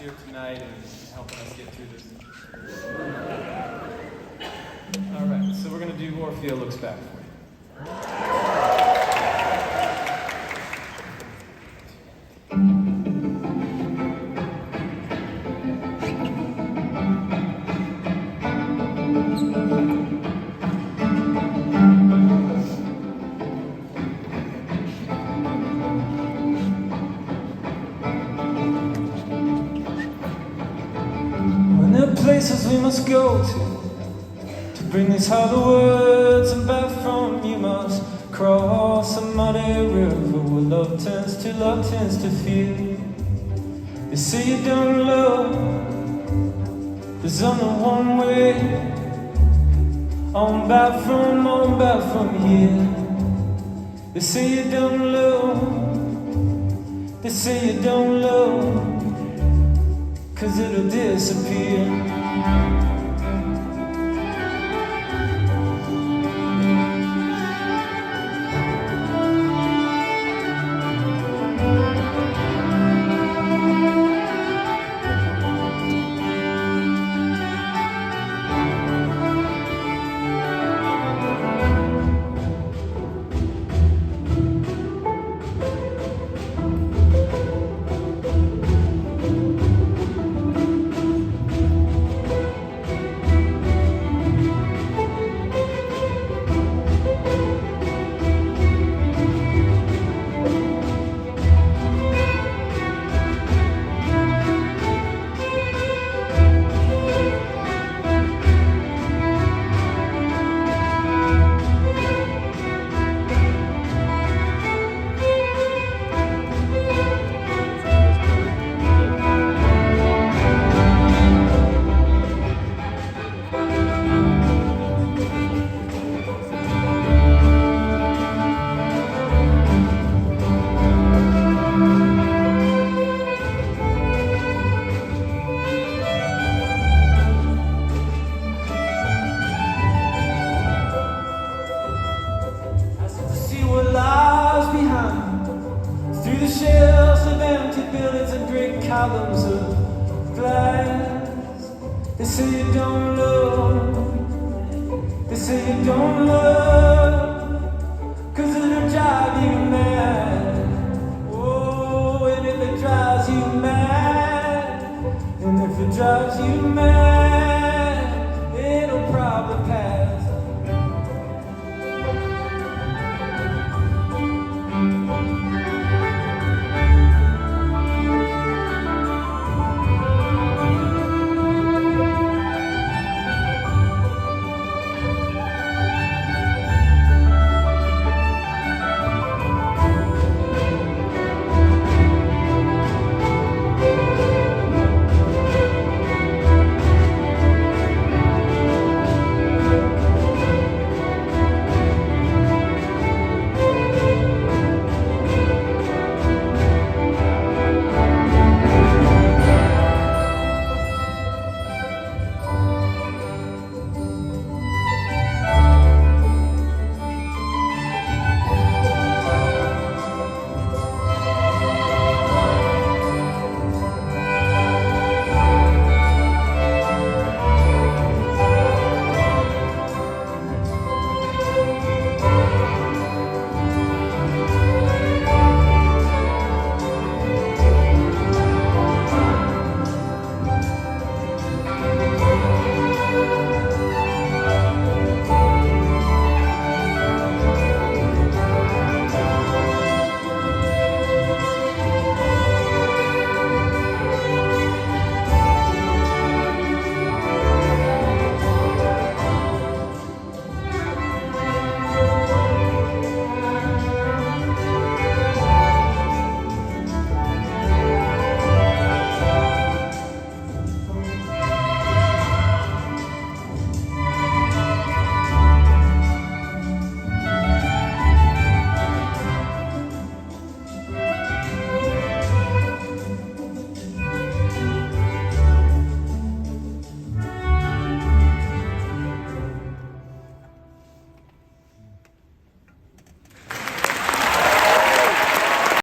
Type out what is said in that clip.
here tonight and helping us get through this. All right, so we're going to do Orpheo Looks Back for you. Places we must go to bring these hollow words and back from. You must cross a muddy river where love tends to fear. They say you don't love, there's only one way. On back from here. They say you don't love, they say you don't love, 'cause it'll disappear. Through the shells of empty buildings and great columns of glass. They say you don't love, they say you don't love, 'cause it'll drive you mad.